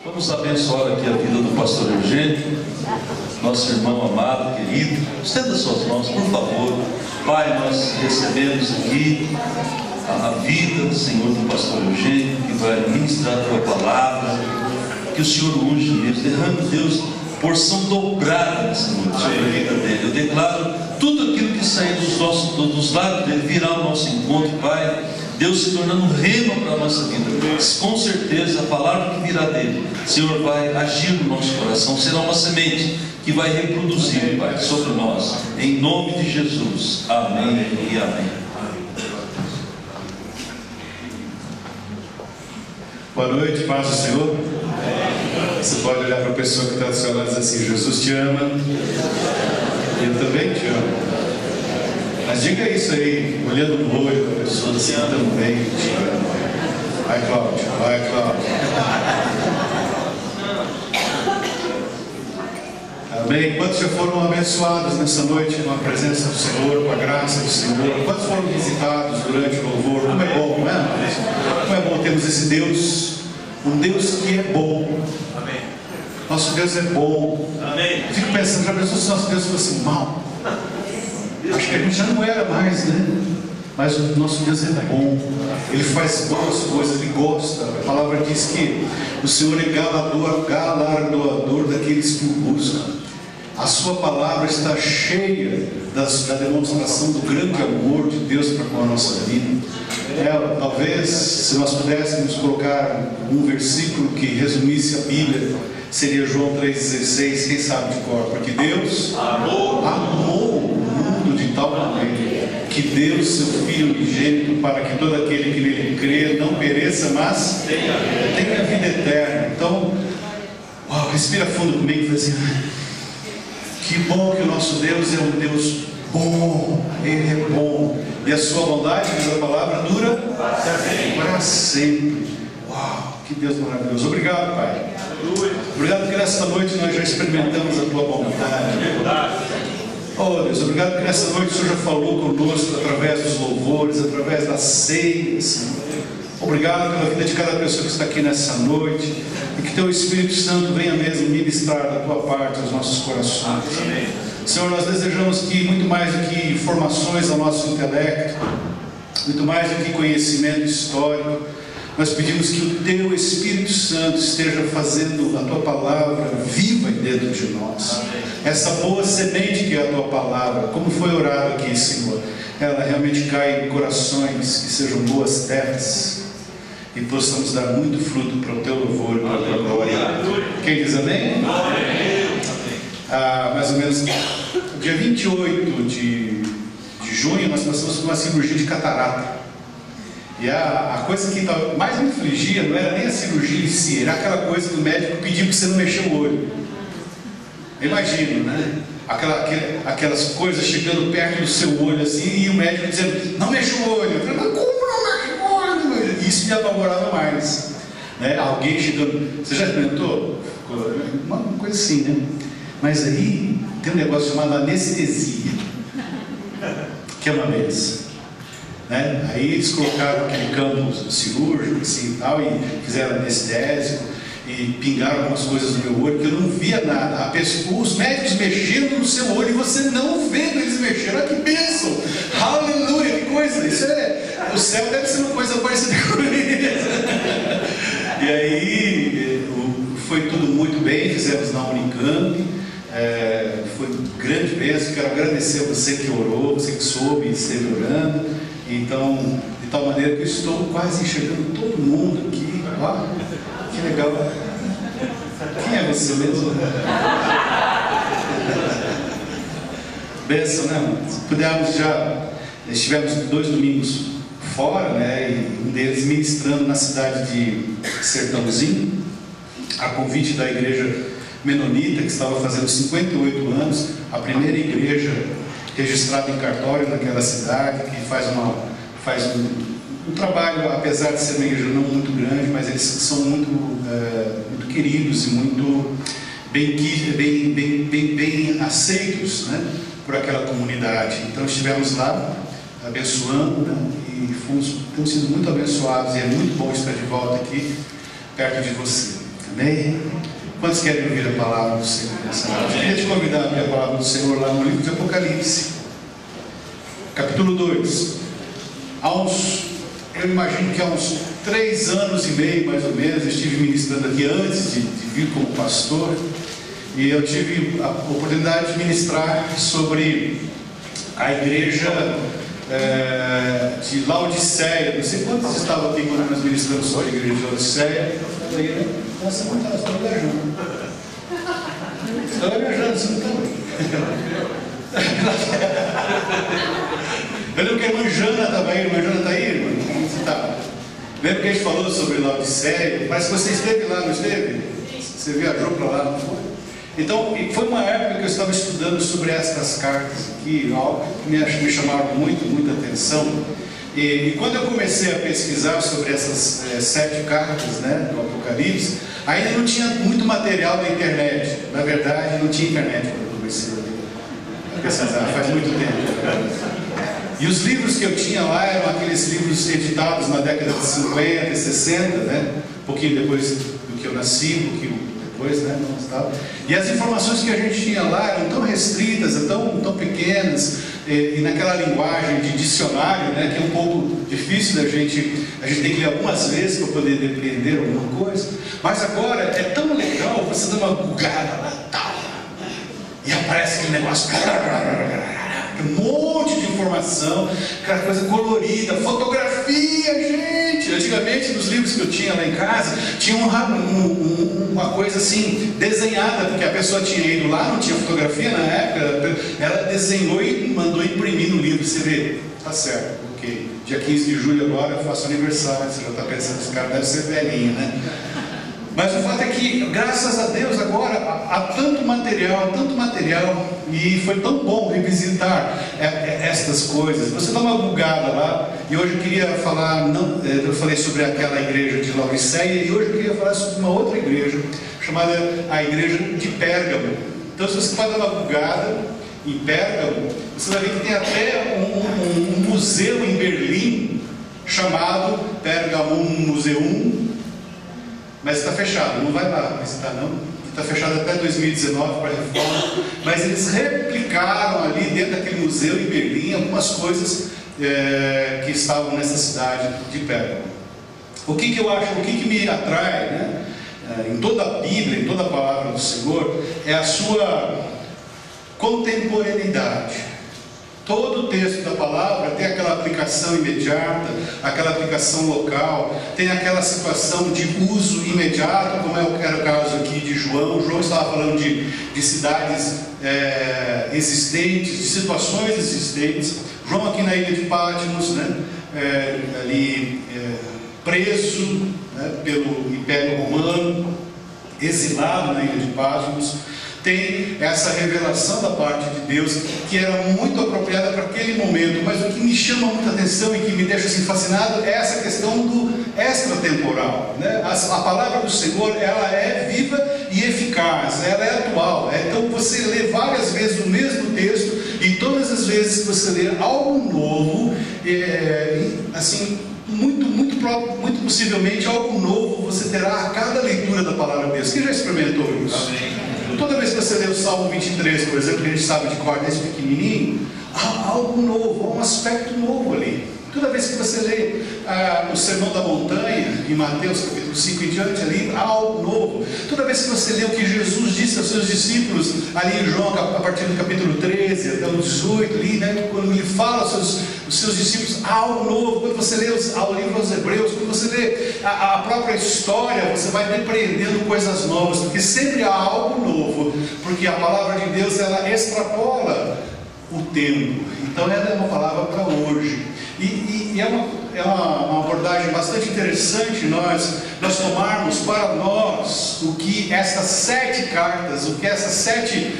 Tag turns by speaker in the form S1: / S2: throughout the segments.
S1: Vamos abençoar aqui a vida do pastor Eugênio, nosso irmão amado, querido. Estenda suas mãos, por favor. Pai, nós recebemos aqui a vida, Senhor, do pastor Eugênio, que vai ministrar a tua palavra, que o Senhor unge mesmo, derrame, Deus, porção dobrada, Senhor, sobre a vida dele. Eu declaro tudo aquilo que sair dos lábios dele virá ao nosso encontro, Pai. Deus se tornando um rema para a nossa vida. Com certeza a palavra que virá dele, Senhor, vai agir no nosso coração. Será uma semente que vai reproduzir, Pai, sobre nós. Em nome de Jesus. Amém e amém.
S2: Boa noite, paz do Senhor. Você pode olhar para a pessoa que está do seu lado e dizer assim: Jesus te ama, eu também te amo. Mas diga isso aí, olhando no olho da pessoa, assim: eu também te amo. Vai, Cláudio, vai, Cláudio. Amém. Quantos já foram abençoados nessa noite com a presença do Senhor, com a graça do Senhor? Quantos foram visitados durante o louvor? Como é bom, não é? Como é bom termos esse Deus, um Deus que é bom.
S3: Amém.
S2: Nosso Deus é bom.
S3: Amém.
S2: Eu fico pensando, já pensou se nosso Deus fosse mau? Acho que a gente já não era mais, né? Mas o nosso Deus é bom. Ele faz boas coisas, Ele gosta. A palavra diz que o Senhor é galardoador daqueles que o buscam. A sua palavra está cheia da demonstração do grande amor de Deus para com a nossa vida. Talvez, se nós pudéssemos colocar um versículo que resumisse a Bíblia, seria João 3,16, quem sabe de cor? Porque Deus amou o mundo de tal maneira que deu seu Filho unigênito para que todo aquele que nele crê não pereça, mas tenha vida eterna. Então, respira fundo comigo e faz assim: que bom que o nosso Deus é um Deus bom, Ele é bom, e a sua bondade, diz a palavra, dura para sempre. Uau, que Deus maravilhoso. Obrigado, Pai. Obrigado porque nesta noite nós já experimentamos a tua bondade. Oh Deus, obrigado porque nessa noite o Senhor já falou conosco através dos louvores, através da ceia, Senhor. Obrigado pela vida de cada pessoa que está aqui nessa noite, e que teu Espírito Santo venha mesmo ministrar da tua parte aos nossos corações. Amém. Senhor, nós desejamos que muito mais do que informações ao nosso intelecto, muito mais do que conhecimento histórico, nós pedimos que o teu Espírito Santo esteja fazendo a tua palavra viva dentro de nós. Essa boa semente que é a tua palavra, como foi orado aqui, Senhor, ela realmente cai em corações que sejam boas terras e possamos dar muito fruto para o teu louvor e para a tua glória. Quem diz amém? Mais ou menos dia 28 de junho nós passamos por uma cirurgia de catarata. E a coisa que mais me infligia não era nem a cirurgia em si, era aquela coisa do médico pedindo que você não mexer o olho. Imagino, né? Aquelas coisas chegando perto do seu olho assim, e o médico dizendo: não mexa o olho. Eu falei: mas como não mexe o olho? Isso me apavorava mais, né? Alguém chegando. Você já experimentou? Uma coisa assim, né? Mas aí tem um negócio chamado anestesia, que é uma benção, né? Aí eles colocaram aquele campo cirúrgico assim, e tal, e fizeram anestésico e pingaram algumas coisas no meu olho que eu não via nada. Os médicos mexendo no seu olho e você não vendo eles mexendo. Olha que bênção! Aleluia! Que coisa! Isso o céu deve ser uma coisa parecida com isso. E aí foi tudo muito bem, fizemos na Unicamp. Foi um grande bênção. Quero agradecer a você que orou, você que soube e esteve orando. Então, de tal maneira que eu estou quase enxergando todo mundo aqui. Ó, que legal. Quem é você mesmo? Bênção, né, irmãos? Pudemos estivemos 2 domingos fora, né? E um deles ministrando na cidade de Sertãozinho, a convite da igreja menonita, que estava fazendo 58 anos, a primeira igreja registrada em cartório naquela cidade, que faz um trabalho, apesar de ser uma igreja não muito grande, mas eles são muito queridos e muito bem aceitos, né, por aquela comunidade. Então estivemos lá abençoando, né, e temos sido muito abençoados, e é muito bom estar de volta aqui perto de você. Amém? Quantos querem ouvir a palavra do Senhor nessa noite? Eu queria te convidar a abrir a palavra do Senhor lá no livro de Apocalipse, capítulo 2. Eu imagino que há uns 3 anos e meio, mais ou menos, eu estive ministrando aqui antes de vir como pastor, e eu tive a oportunidade de ministrar sobre a igreja de Laodiceia. Não sei quantos estavam aqui quando nós ministramos sobre a igreja de Laodiceia. Nossa, não está, estou gaguejando. Estou gaguejando, você não está. Eu lembro que a irmã Jana estava aí. Irmã Jana está aí, irmã? Como você está? Lembra que a gente falou sobre Laodiceia? Parece que você esteve lá, não esteve? Você viajou para lá, não foi? Então, foi uma época que eu estava estudando sobre estas cartas aqui, algo que me chamaram muita atenção. E quando eu comecei a pesquisar sobre essas 7 cartas, né, do Apocalipse, ainda não tinha muito material na internet. Na verdade, não tinha internet quando eu comecei a pesquisar, faz muito tempo. E os livros que eu tinha lá eram aqueles livros editados na década de 50 e 60, né, um pouquinho depois do que eu nasci, um pouquinho depois, né, e as informações que a gente tinha lá eram tão restritas, tão pequenas, e naquela linguagem de dicionário, né, que é um pouco difícil a gente tem que ler algumas vezes para poder depreender alguma coisa. Mas agora é tão legal você dar uma bugada lá, tal, e aparece aquele negócio, um monte de informação, aquela coisa colorida, fotografia, gente. Antigamente, nos livros que eu tinha lá em casa, tinha uma coisa assim, desenhada, porque a pessoa tinha ido lá, não tinha fotografia na época, ela desenhou e mandou imprimir no livro. Você vê, tá certo, ok. Dia 15 de julho agora eu faço aniversário, você já está pensando, esse cara deve ser velhinho, né? Mas o fato é que, graças a Deus, agora há tanto material, e foi tão bom revisitar estas coisas. Você dá uma bugada lá, e hoje eu queria falar, eu falei sobre aquela igreja de Laodiceia, e hoje eu queria falar sobre uma outra igreja, chamada a igreja de Pérgamo. Então, se você vai dar uma bugada em Pérgamo, você vai ver que tem até um museu em Berlim, chamado Pergamon Museum, mas está fechado, não vai lá visitar não, está fechado até 2019 para reforma, mas eles replicaram ali dentro daquele museu em Berlim algumas coisas que estavam nessa cidade de Pérgamo. O que eu acho, o que me atrai, né, em toda a Bíblia, em toda a palavra do Senhor, é a sua contemporaneidade. Todo o texto da palavra tem aquela aplicação imediata, aquela aplicação local, tem aquela situação de uso imediato, como era o caso aqui de João. João estava falando de cidades existentes, de situações existentes. João aqui na ilha de Patmos, né, ali preso, né, pelo Império Romano, exilado na ilha de Patmos. Tem essa revelação da parte de Deus que era muito apropriada para aquele momento, mas o que me chama muita atenção e que me deixa assim fascinado é essa questão do extratemporal, né? A palavra do Senhor, ela é viva e eficaz, ela é atual. Então você lê várias vezes o mesmo texto, e todas as vezes que você lê algo novo, assim, muito possivelmente algo novo você terá a cada leitura da palavra de Deus. Quem já experimentou isso? Amém. Toda vez que você lê o Salmo 23, por exemplo, que a gente sabe de cor desde pequenininho, há algo novo, há um aspecto novo ali. Toda vez que você lê o Sermão da Montanha, em Mateus capítulo 5 em diante, ali há algo novo. Toda vez que você lê o que Jesus disse aos seus discípulos, ali em João, a partir do capítulo 13 até o 18, ali, né, quando ele fala aos seus discípulos, há algo novo. Quando você lê o livro aos Hebreus, quando você lê a própria história, você vai depreendendo coisas novas, porque sempre há algo novo, porque a palavra de Deus, ela extrapola o tempo. Então ela é uma palavra para hoje. E é uma abordagem bastante interessante nós tomarmos para nós o que essas 7 cartas, o que essas 7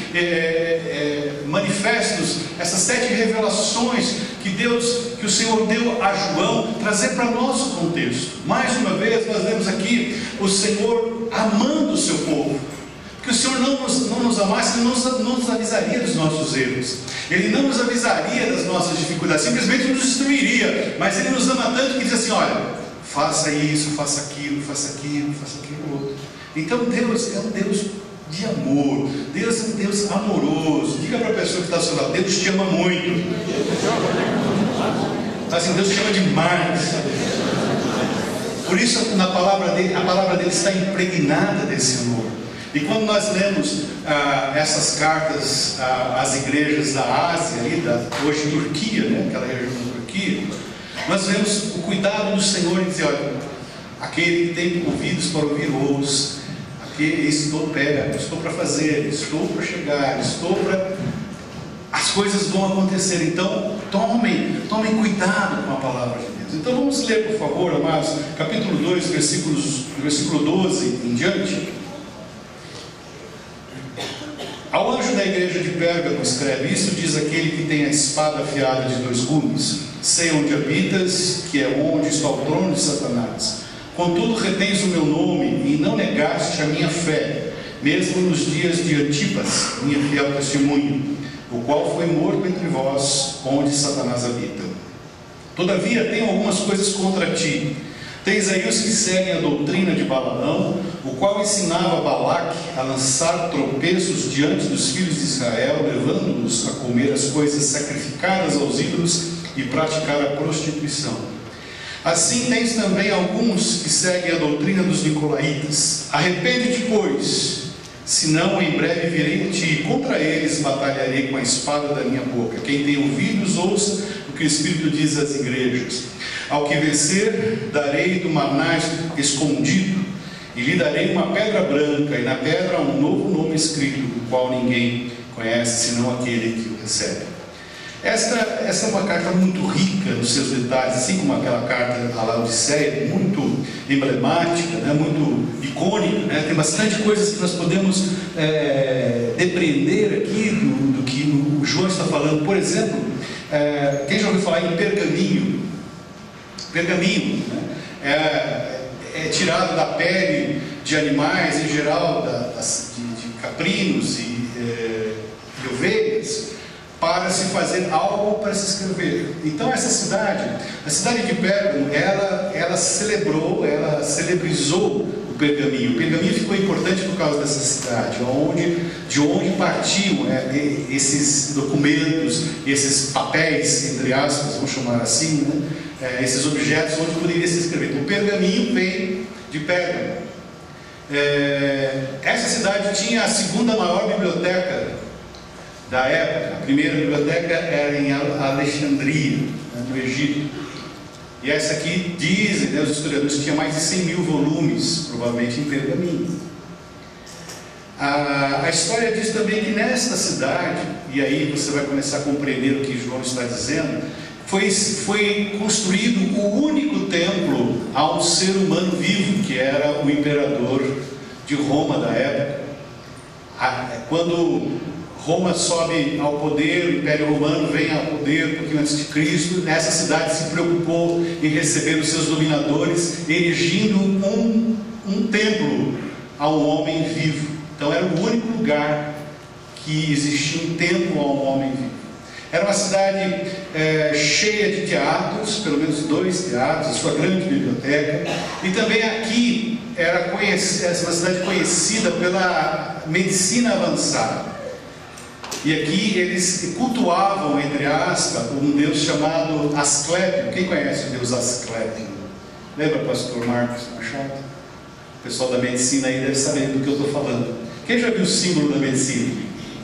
S2: manifestos, essas 7 revelações que o Senhor deu a João, trazer para nosso contexto. Mais uma vez nós vemos aqui o Senhor amando o seu povo. Que o Senhor não nos amasse, Ele não nos avisaria dos nossos erros, Ele não nos avisaria das nossas dificuldades, simplesmente nos destruiria. Mas Ele nos ama tanto que diz assim: olha, faça isso, faça aquilo outro. Então Deus é um Deus de amor, Deus é um Deus amoroso. Diga para a pessoa que está ao seu lado: Deus te ama muito. Assim, Deus te ama demais. Por isso na palavra dele, a palavra dele está impregnada desse amor. E quando nós lemos essas cartas às igrejas da Ásia, ali, hoje Turquia, né, aquela região da Turquia, nós vemos o cuidado do Senhor em dizer: olha, aquele que tem ouvidos para ouvir, ouça. Estou perto, estou para fazer, estou para chegar, as coisas vão acontecer. Então tomem cuidado com a palavra de Deus. Então vamos ler, por favor, amados, capítulo 2, versículo 12 em diante. Ao anjo da igreja de Pérgamo escreve: isso diz aquele que tem a espada afiada de 2 gumes: sei onde habitas, que é onde está o trono de Satanás. Contudo retens o meu nome e não negaste a minha fé, mesmo nos dias de Antipas, minha fiel testemunha, o qual foi morto entre vós, onde Satanás habita. Todavia tenho algumas coisas contra ti. Tens aí os que seguem a doutrina de Balaão, o qual ensinava Balaque a lançar tropeços diante dos filhos de Israel, levando-os a comer as coisas sacrificadas aos ídolos e praticar a prostituição. Assim tens também alguns que seguem a doutrina dos nicolaítas. Arrepende-te, pois, senão em breve virei a ti, e contra eles batalharei com a espada da minha boca. Quem tem ouvidos, ouça o que o Espírito diz às igrejas. Ao que vencer, darei do maná escondido, e lhe darei uma pedra branca, e na pedra um novo nome escrito, o qual ninguém conhece, senão aquele que o recebe. Essa é uma carta muito rica nos seus detalhes, assim como aquela carta à Laodiceia, muito emblemática, né, muito icônica, né, tem bastante coisas que nós podemos depreender aqui do que o João está falando. Por exemplo, quem já ouviu falar em pergaminho? Pergaminho, né, é tirado da pele de animais, em geral de caprinos e ovelhas, para se fazer algo para se escrever. Então essa cidade, a cidade de Pérgamo, ela celebrizou o pergaminho. O pergaminho ficou importante por causa dessa cidade, de onde partiam esses documentos, esses papéis, entre aspas, vamos chamar assim, né? Esses objetos onde poderia se escrever. Então, o pergaminho vem de Pérgamo. Essa cidade tinha a segunda maior biblioteca da época. A primeira biblioteca era em Alexandria, no Egito. E essa aqui, dizem, né, os historiadores, tinha mais de 100 mil volumes, provavelmente em pergaminho. A história diz também que nesta cidade, e aí você vai começar a compreender o que João está dizendo, foi construído o único templo a um ser humano vivo, que era o imperador de Roma da época. Quando Roma sobe ao poder, o Império Romano vem ao poder um pouquinho antes de Cristo, nessa cidade se preocupou em receber os seus dominadores, erigindo um templo a um homem vivo. Então era o único lugar que existia um templo a um homem vivo. Era uma cidade cheia de teatros, pelo menos 2 teatros, a sua grande biblioteca, e também aqui era uma cidade conhecida pela medicina avançada. E aqui eles cultuavam, entre aspas, um deus chamado Asclépio. Quem conhece o deus Asclépio? Lembra, pastor Marcos Machado? O pessoal da medicina aí deve saber do que eu estou falando. Quem já viu o símbolo da medicina?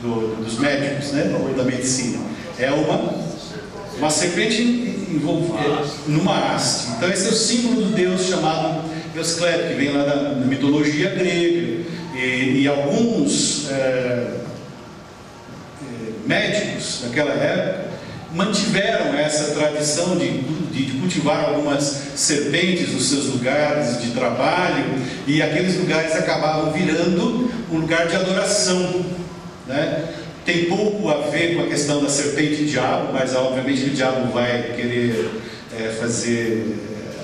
S2: Dos médicos, né? Ou da medicina? É uma serpente envolvida numa haste. Então esse é o símbolo do deus chamado Asclépio, que vem lá da mitologia grega. E alguns médicos daquela época mantiveram essa tradição de cultivar algumas serpentes nos seus lugares de trabalho, e aqueles lugares acabavam virando um lugar de adoração, né? Tem pouco a ver com a questão da serpente e diabo, mas obviamente o diabo vai querer fazer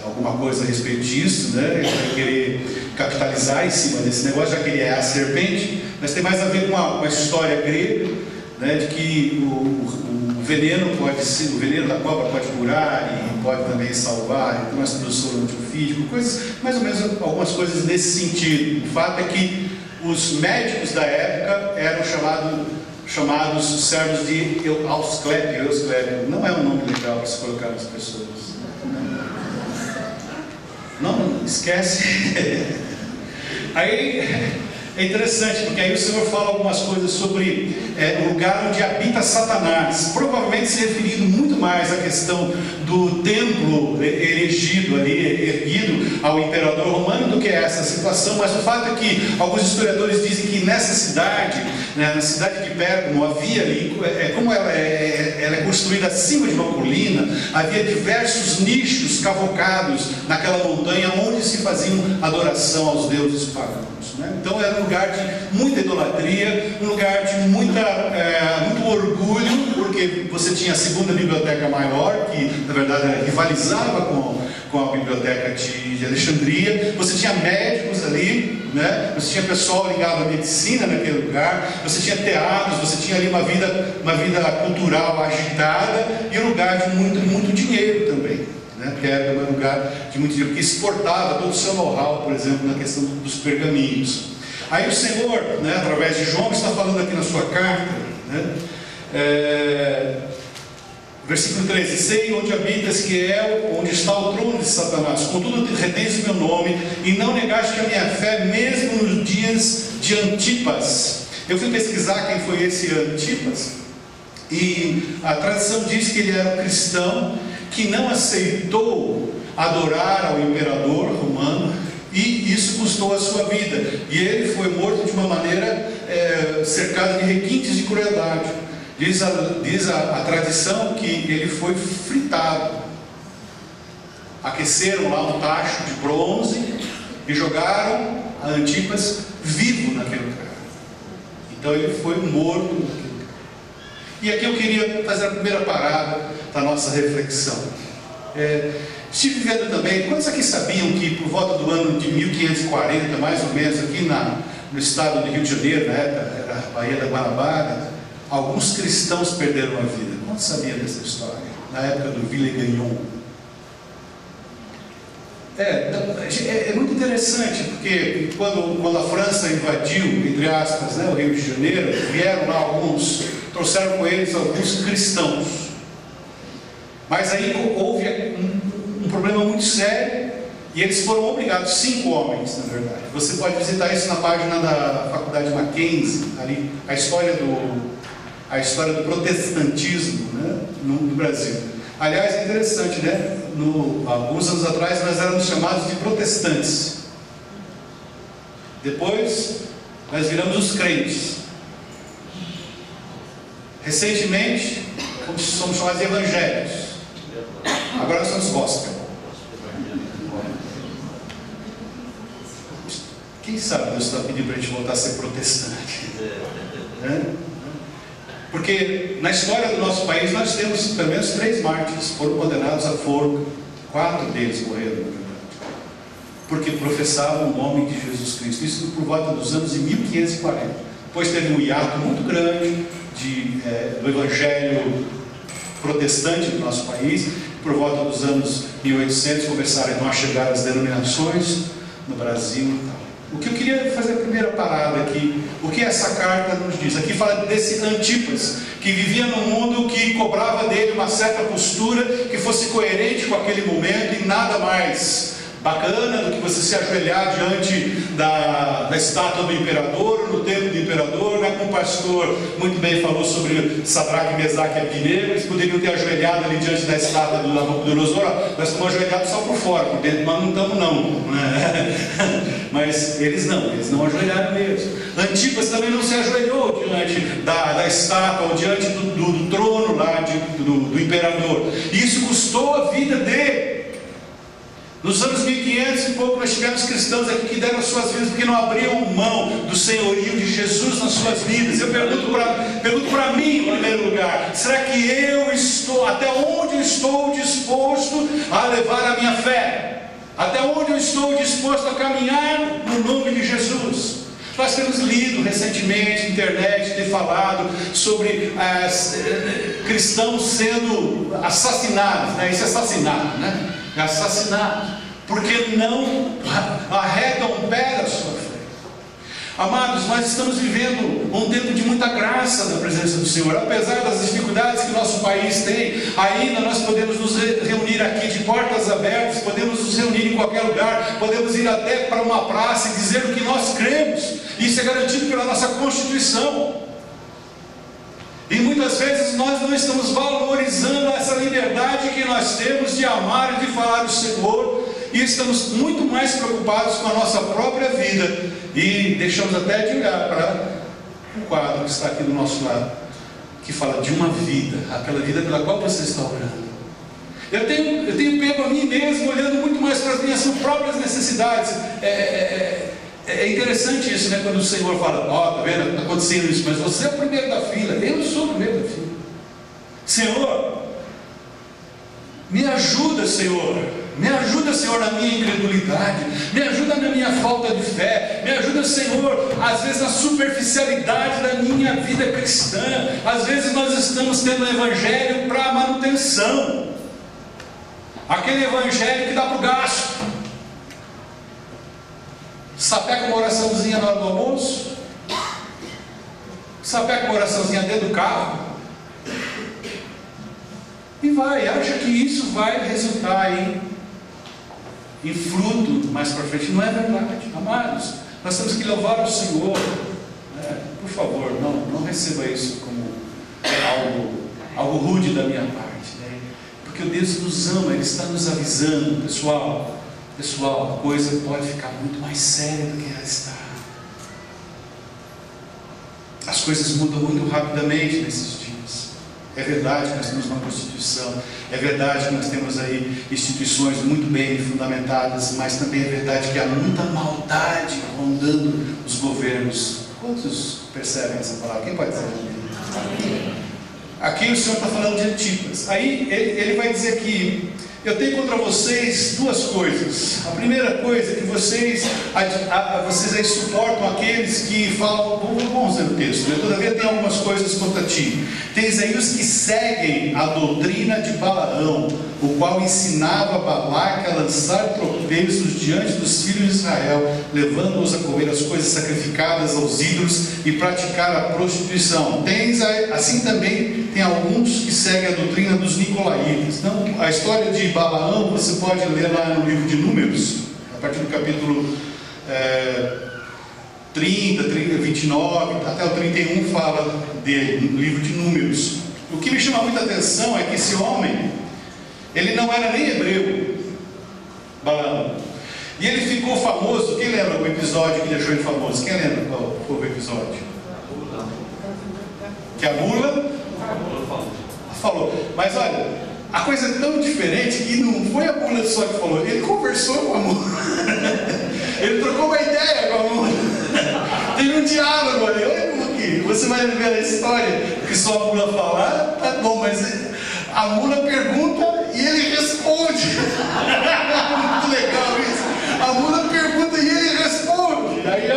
S2: alguma coisa a respeito disso, né? Ele vai querer capitalizar em cima desse negócio, já que ele é a serpente, mas tem mais a ver com a história grega, né, de que o o veneno da cobra pode curar e pode também salvar, então nós temos soro antiofídico, coisas, mais ou menos algumas coisas nesse sentido. O fato é que os médicos da época eram chamados servos de Eusclépio. Não é um nome legal para se colocar nas pessoas. Não esquece. Aí é interessante, porque aí o Senhor fala algumas coisas sobre o lugar onde habita Satanás, provavelmente se referindo muito mais à questão do templo erigido ali, erguido ao imperador romano, do que essa situação. Mas o fato é que alguns historiadores dizem que nessa cidade, na cidade de Pérgamo, havia ali, como ela é construída acima de uma colina, havia diversos nichos cavocados naquela montanha onde se faziam adoração aos deuses pagãos. Então era um lugar de muita idolatria, um lugar de muito orgulho, porque você tinha a segunda biblioteca maior, que na verdade rivalizava com a biblioteca de Alexandria. Você tinha médicos ali, né? Você tinha pessoal ligado à medicina naquele lugar, você tinha teatros, você tinha ali uma vida cultural agitada, e um lugar de muito dinheiro também, né? Porque era um lugar de muito dinheiro, porque exportava todo o seu know-how, por exemplo, na questão dos pergaminhos. Aí o Senhor, né, através de João, está falando aqui na sua carta, né, versículo 13: sei onde habitas, que é onde está o trono de Satanás, contudo retens o meu nome, e não negaste a minha fé, mesmo nos dias de Antipas. Eu fui pesquisar quem foi esse Antipas, e a tradição diz que ele era um cristão que não aceitou adorar ao imperador romano, e isso custou a sua vida, e ele foi morto de uma maneira cercada de requintes de crueldade. Diz a tradição que ele foi fritado. Aqueceram lá um tacho de bronze e jogaram a Antipas vivo naquele lugar. Então ele foi morto naquele lugar. E aqui eu queria fazer a primeira parada da nossa reflexão. Estive vendo também, quantos aqui sabiam que por volta do ano de 1540, mais ou menos, aqui no estado do Rio de Janeiro, na época, era a Baía da Guanabara, alguns cristãos perderam a vida? Quantos sabiam dessa história? Na época do Villegagnon. É muito interessante, porque quando a França invadiu, entre aspas, né, o Rio de Janeiro, vieram lá trouxeram com eles alguns cristãos. Mas aí houve um problema muito sério, e eles foram obrigados, 5 homens, na verdade. Você pode visitar isso na página da Faculdade Mackenzie, ali, a história do protestantismo, né, no Brasil. Aliás, é interessante, né? Alguns anos atrás nós éramos chamados de protestantes. Depois nós viramos os crentes. Recentemente somos chamados de evangélicos. Agora nós somos gospel. Quem sabe Deus está pedindo para a gente voltar a ser protestante, né? Porque na história do nosso país nós temos pelo menos 3 mártires, foram condenados à forca. 4 deles morreram, na verdade, porque professavam o nome de Jesus Cristo. Isso por volta dos anos de 1540. Depois teve um hiato muito grande do evangelho protestante do nosso país. Por volta dos anos 1800 começaram então a chegar as denominações no Brasil e tal. O que eu queria fazer a primeira parada aqui, o que essa carta nos diz? Aqui fala desse Antipas, que vivia num mundo que cobrava dele uma certa postura que fosse coerente com aquele momento, e nada mais bacana do que você se ajoelhar diante da estátua do imperador, no templo do imperador, né? Como o pastor muito bem falou sobre Sadraque, Mesaque e Abednego, eles poderiam ter ajoelhado ali diante da estátua do Nabucodonosor. Nós estamos ajoelhados só por fora, por dentro nós não estamos não, né? Mas eles não ajoelharam mesmo. Antipas também não se ajoelhou diante da estátua, ou diante do trono lá do imperador. E isso custou a vida dele. Nos anos 1500 e pouco nós tivemos cristãos aqui que deram suas vidas porque não abriam mão do senhorio de Jesus nas suas vidas. Eu pergunto para mim, em primeiro lugar, será que até onde eu estou disposto a levar a minha fé? Até onde eu estou disposto a caminhar no nome de Jesus? Nós temos lido recentemente, internet tem falado sobre cristãos sendo assassinados, né? Isso é assassinato, né? É assassinato, porque não arregam o pé da sua fé. Amados, nós estamos vivendo um tempo de muita graça na presença do Senhor. Apesar das dificuldades que o nosso país tem, ainda nós podemos nos reunir aqui de portas abertas, podemos nos reunir em qualquer lugar, podemos ir até para uma praça e dizer o que nós cremos. Isso é garantido pela nossa Constituição. E muitas vezes nós não estamos valorizando essa liberdade que nós temos de amar e de falar do Senhor, e estamos muito mais preocupados com a nossa própria vida, e deixamos até de olhar para o quadro que está aqui do nosso lado, que fala de uma vida, aquela vida pela qual você está orando. Eu tenho pego a mim mesmo, olhando muito mais para as minhas próprias necessidades. É interessante isso, né? Quando o Senhor fala, ó, tá vendo, está acontecendo isso, mas você é o primeiro da fila. Eu sou o primeiro da fila. Senhor, me ajuda, Senhor. Me ajuda, Senhor, na minha incredulidade. Me ajuda na minha falta de fé. Me ajuda, Senhor, às vezes na superficialidade da minha vida cristã. Às vezes nós estamos tendo o evangelho para manutenção. Aquele evangelho que dá para o gasto. Sapeca uma oraçãozinha na hora do almoço, sapeca uma oraçãozinha dentro do carro, e acha que isso vai resultar em fruto mais para frente. Não é verdade, amados. Nós temos que louvar o Senhor, né? Por favor, não receba isso como algo rude da minha parte, né? Porque o Deus nos ama, Ele está nos avisando, pessoal, a coisa pode ficar muito mais séria do que ela está. As coisas mudam muito rapidamente nesses dias. É verdade que nós temos uma Constituição, é verdade que nós temos aí instituições muito bem fundamentadas, mas também é verdade que há muita maldade rondando os governos. Quantos percebem essa palavra? Quem pode dizer? Aqui o Senhor está falando de Antipas. Aí ele vai dizer que eu tenho contra vocês duas coisas. A primeira coisa é que vocês aí suportam aqueles que falam, vamos ver o texto, né? Todavia tem algumas coisas contra ti. Tens aí os que seguem a doutrina de Balaão, o qual ensinava Balaque a lançar tropeços diante dos filhos de Israel, levando-os a comer as coisas sacrificadas aos ídolos e praticar a prostituição. Assim também tem alguns que seguem a doutrina dos nicolaítas. Então, a história de Balaão você pode ler lá no livro de Números, a partir do capítulo 30, 29, até o 31 fala dele, no livro de Números. O que me chama muita atenção é que esse homem, ele não era nem hebreu, Balaão, e ele ficou famoso. Quem lembra o episódio que deixou ele famoso? Quem lembra qual foi o episódio? Que a mula falou. Mas olha, a coisa é tão diferente que não foi a mula só que falou, ele conversou com a mula. Ele trocou uma ideia com a mula. Teve um diálogo ali. Olha como que você vai ver a história, que só a mula falar, tá bom, mas a mula pergunta e ele responde. Muito legal isso. A mula pergunta e ele responde. Aí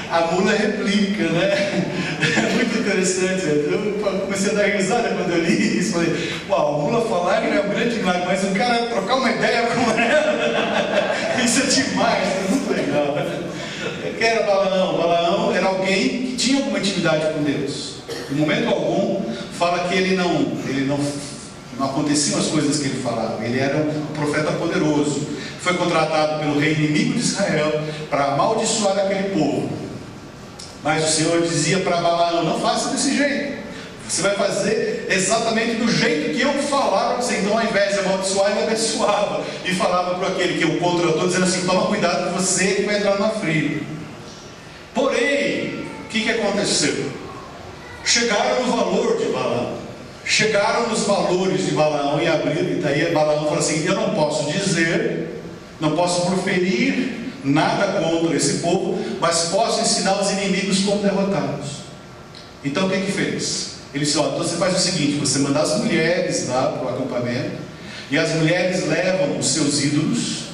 S2: a mula replica, né? É muito interessante. Eu comecei a dar risada quando eu li isso. Falei, uau, a mula falar é um grande milagre, mas o cara trocar uma ideia com ela, isso é demais, é muito legal. Quem era Balaão? Balaão era alguém que tinha alguma intimidade com Deus. Em momento algum, fala que ele não aconteciam as coisas que ele falava. Ele era um profeta poderoso. Foi contratado pelo rei inimigo de Israel para amaldiçoar aquele povo. Mas o Senhor dizia para Balaão, não faça desse jeito. Você vai fazer exatamente do jeito que eu falar para você. Então, ao invés de amaldiçoar, ele abençoava. E falava para aquele que o contratou, dizendo assim, toma cuidado com você que vai entrar na fria. Porém, o que aconteceu? Chegaram no valor de Balaão. Chegaram nos valores de Balaão e abriram. E daí Balaão falou assim, eu não posso dizer, não posso proferir nada contra esse povo, mas posso ensinar os inimigos como derrotá-los. Então o que fez? Ele disse, então você faz o seguinte, você manda as mulheres lá para o acampamento, e as mulheres levam os seus ídolos,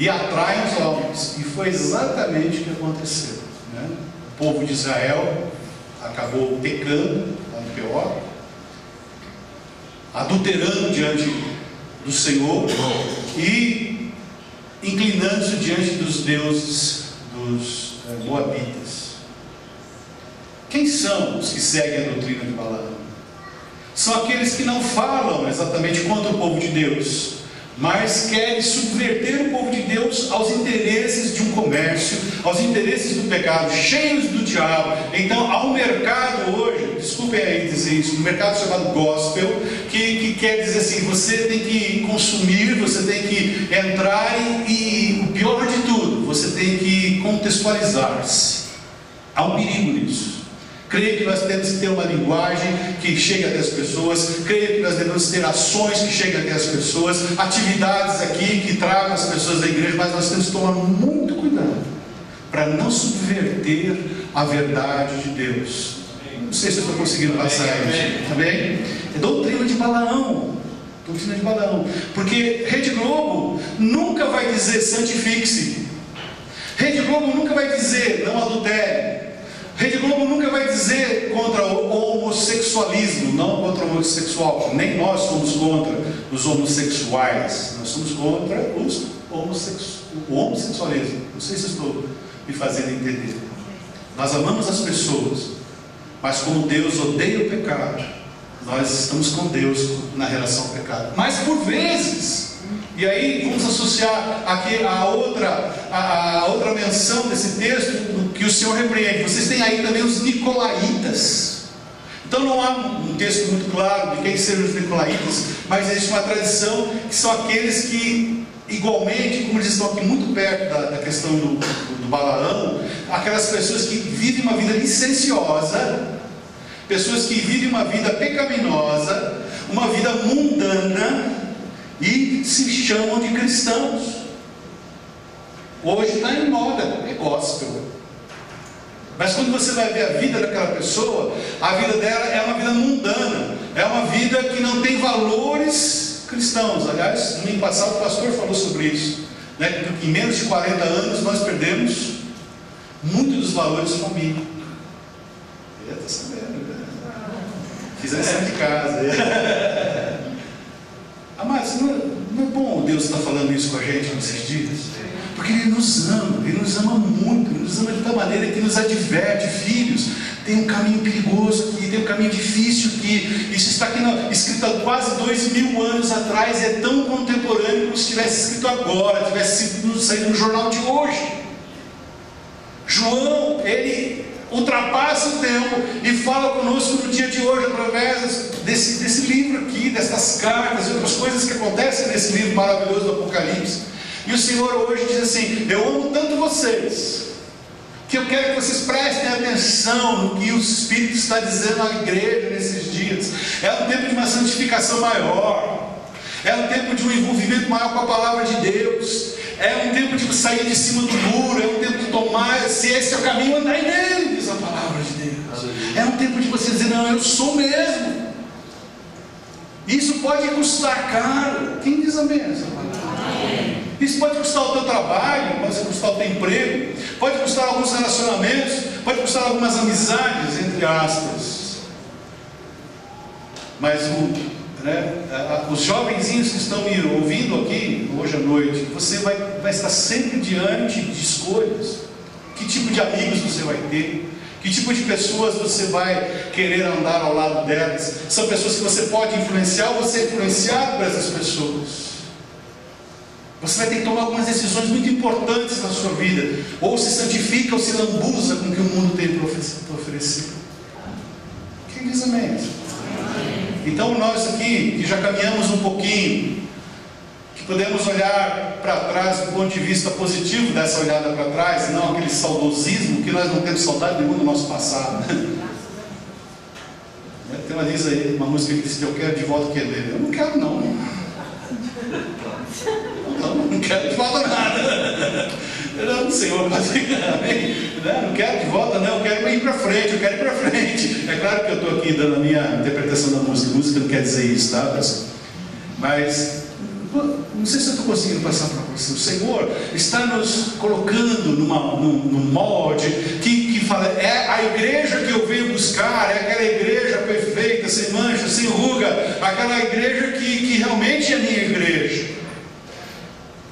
S2: e atraem os homens. E foi exatamente o que aconteceu, né? O povo de Israel acabou pecando, lá no Peor, adulterando diante do Senhor e inclinando-se diante dos deuses dos Moabitas. Quem são os que seguem a doutrina de Balaão? São aqueles que não falam exatamente contra o povo de Deus, mas querem subverter o povo de Deus aos interesses de um comércio, aos interesses do pecado, cheios do diabo. Então há um mercado hoje, desculpem aí dizer isso, um mercado chamado gospel, que quer dizer assim, você tem que consumir, você tem que entrar e o pior de tudo, você tem que contextualizar-se. Há um perigo nisso. Creio que nós temos que ter uma linguagem que chegue até as pessoas. Creio que nós devemos ter ações que cheguem até as pessoas, atividades aqui que tragam as pessoas da igreja, mas nós temos que tomar muito cuidado para não subverter a verdade de Deus. Não sei se eu estou conseguindo passar isso. Tá bem? É doutrina de Balaão. Doutrina de Balaão. Porque Rede Globo nunca vai dizer santifique-se. Rede Globo nunca vai dizer não adultere. Rede Globo nunca vai dizer contra o homossexualismo, não contra o homossexual. Nem nós somos contra os homossexuais. Nós somos contra o homossexualismo. Não sei se estou me fazendo entender. Nós amamos as pessoas, mas como Deus odeia o pecado, nós estamos com Deus na relação ao pecado. Mas por vezes, e aí vamos associar aqui a outra menção desse texto, que o Senhor repreende. Vocês têm aí também os nicolaítas. Então não há um texto muito claro de quem seriam os nicolaítas, mas existe uma tradição que são aqueles que, igualmente, como eles estão aqui muito perto da questão do Balaão, aquelas pessoas que vivem uma vida licenciosa, pessoas que vivem uma vida pecaminosa, uma vida mundana, e se chamam de cristãos. Hoje está em moda, é gospel. Mas quando você vai ver a vida daquela pessoa, a vida dela é uma vida mundana, é uma vida que não tem valores cristãos. Aliás, no ano passado o pastor falou sobre isso, né? Em menos de 40 anos nós perdemos muitos dos valores família. Está sabendo, né? Fiz a lição de casa. Mas não é bom Deus estar falando isso com a gente nesses dias? Porque Ele nos ama muito, Ele nos ama de tal maneira que nos adverte: filhos, tem um caminho perigoso aqui, tem um caminho difícil aqui. Isso está aqui escrito há quase 2000 anos atrás, é tão contemporâneo como se tivesse escrito agora, tivesse saído no jornal de hoje. João, ele ultrapassa o tempo e fala conosco no dia de hoje, através desse livro aqui, dessas cartas e outras coisas que acontecem nesse livro maravilhoso do Apocalipse. E o Senhor hoje diz assim: eu amo tanto vocês, que eu quero que vocês prestem atenção no que o Espírito está dizendo à igreja nesses dias. É um tempo de uma santificação maior, é um tempo de um envolvimento maior com a palavra de Deus, é um tempo de sair de cima do muro, é um tempo de tomar, se esse é o caminho, andai nele, diz a palavra de Deus. É um tempo de você dizer: não, eu sou mesmo. Isso pode custar caro. Quem diz amém? Isso pode custar o teu trabalho, pode custar o teu emprego, pode custar alguns relacionamentos, pode custar algumas amizades, entre aspas. Mas os jovenzinhos que estão me ouvindo aqui hoje à noite, você vai estar sempre diante de escolhas. Que tipo de amigos você vai ter? Que tipo de pessoas você vai querer andar ao lado delas? São pessoas que você pode influenciar, ou você é influenciado por essas pessoas. Você vai ter que tomar algumas decisões muito importantes na sua vida. Ou se santifica, ou se lambuza com o que o mundo tem para oferecer. Quem diz amém? Então nós aqui, que já caminhamos um pouquinho, que podemos olhar para trás do ponto de vista positivo dessa olhada para trás, não aquele saudosismo, que nós não temos saudade nenhuma do nosso passado. Tem uma diz aí, uma música que diz que eu quero de volta o que é dele. Eu não quero não. Não quero de volta nada. Não, Senhor, mas não quero de volta, não, eu quero ir para frente, eu quero ir para frente. É claro que eu estou aqui dando a minha interpretação da música. Música não quer dizer isso, tá, pessoal? Mas Não sei se eu estou conseguindo passar para você. O Senhor está nos colocando num molde que fala, é a igreja que eu venho buscar, é aquela igreja perfeita, sem mancha, sem ruga, aquela igreja que realmente é minha igreja.